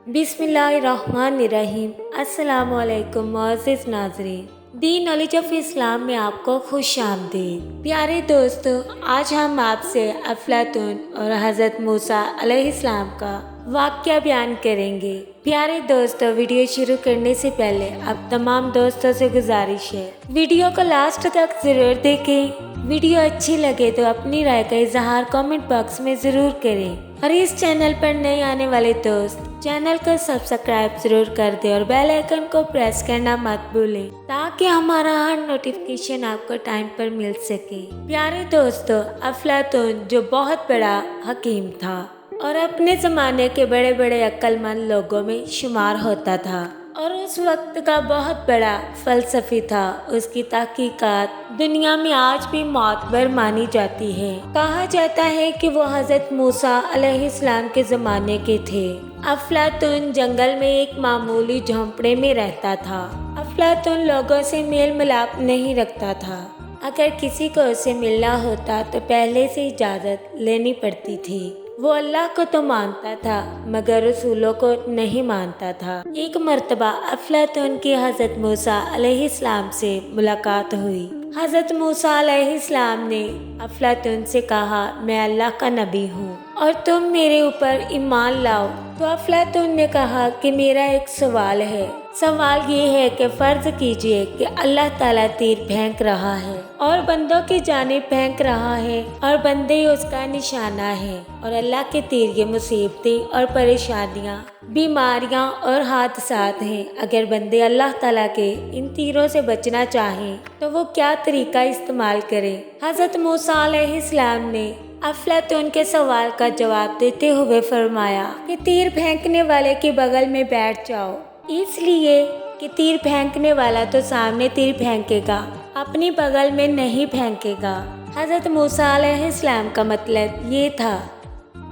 बिस्मिल्लाहिर्रहमानिर्रहीम। अस्सलाम वालेकुम मुअज़्ज़िज़ नाज़रीन, दी नॉलेज ऑफ इस्लाम में आपको खुश आमदीद। प्यारे दोस्तों, आज हम आपसे अफलातून और हज़रत मूसा अलैहिस्सलाम का वाक़या बयान करेंगे। प्यारे दोस्तों, वीडियो शुरू करने से पहले अब तमाम दोस्तों से गुजारिश है, वीडियो को लास्ट तक ज़रूर देखें। वीडियो अच्छी लगे तो अपनी राय का इजहार कमेंट बॉक्स में ज़रूर करें और इस चैनल पर नए आने वाले दोस्त चैनल को सब्सक्राइब जरूर कर दें और बेल आइकन को प्रेस करना मत भूलें ताकि हमारा हर नोटिफिकेशन आपको टाइम पर मिल सके। प्यारे दोस्तों, अफलातून जो बहुत बड़ा हकीम था और अपने ज़माने के बड़े बड़े अक्लमंद लोगों में शुमार होता था और उस वक्त का बहुत बड़ा फ़लसफ़ी था। उसकी तहकीकात दुनिया में आज भी मोतबर मानी जाती है। कहा जाता है कि वो हज़रत मूसा अलैहिस्सलाम के ज़माने के थे। अफलातून जंगल में एक मामूली झोंपड़े में रहता था। अफलातून लोगों से मेल मिलाप नहीं रखता था। अगर किसी को उससे मिलना होता तो पहले से इजाज़त लेनी पड़ती थी। वो अल्लाह को तो मानता था मगर रसूलों को नहीं मानता था। एक मर्तबा अफलातून की हज़रत मूसा अलैहिस्सलाम से मुलाकात हुई। हज़रत मूसा अलैहिस्सलाम ने अफलातून से कहा, मैं अल्लाह का नबी हूँ और तुम मेरे ऊपर ईमान लाओ। तो अफलातून ने कहा कि मेरा एक सवाल है। सवाल ये है कि फ़र्ज़ कीजिए कि अल्लाह ताला तीर फेंक रहा है और बंदों की जानिब फेंक रहा है और बंदे ही उसका निशाना है और अल्लाह के तीर ये मुसीबतें और परेशानियाँ, बीमारियाँ और हादसात हैं। अगर बंदे अल्लाह ताला के इन तीरों से बचना चाहें तो वो क्या तरीका इस्तेमाल करें। हज़रत मूसा अलैहिस्सलाम ने अफलातून के सवाल का जवाब देते हुए फरमाया कि तीर फेंकने वाले के बगल में बैठ जाओ, इसलिए कि तीर फेंकने वाला तो सामने तीर फेंकेगा, अपनी बगल में नहीं फेंकेगा। हज़रत मूसा अलैहिस्सलाम का मतलब ये था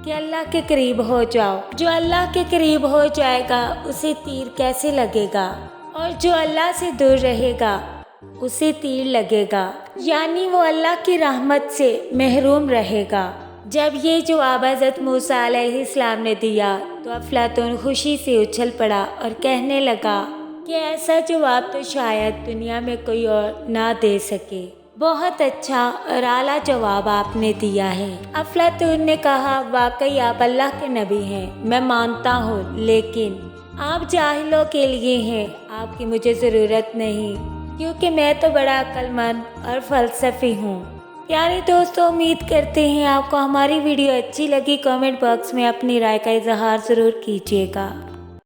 कि अल्लाह के करीब हो जाओ। जो अल्लाह के करीब हो जाएगा उसे तीर कैसे लगेगा और जो अल्लाह से दूर रहेगा उसे तीर लगेगा, यानी वो अल्लाह की रहमत से महरूम रहेगा। जब ये जवाब हज़रत मूसा अलैहिस्सलाम ने दिया तो अफलातून खुशी से उछल पड़ा और कहने लगा कि ऐसा जवाब तो शायद दुनिया में कोई और ना दे सके। बहुत अच्छा और आला जवाब आपने दिया है। अफलातून ने कहा, वाकई आप अल्लाह के नबी हैं, मैं मानता हूँ, लेकिन आप जाहिलों के लिए हैं, आपकी मुझे ज़रूरत नहीं क्योंकि मैं तो बड़ा अक्लमंद और फ़लसफ़ी हूँ। प्यारे दोस्तों, उम्मीद करते हैं आपको हमारी वीडियो अच्छी लगी। कमेंट बॉक्स में अपनी राय का इजहार ज़रूर कीजिएगा।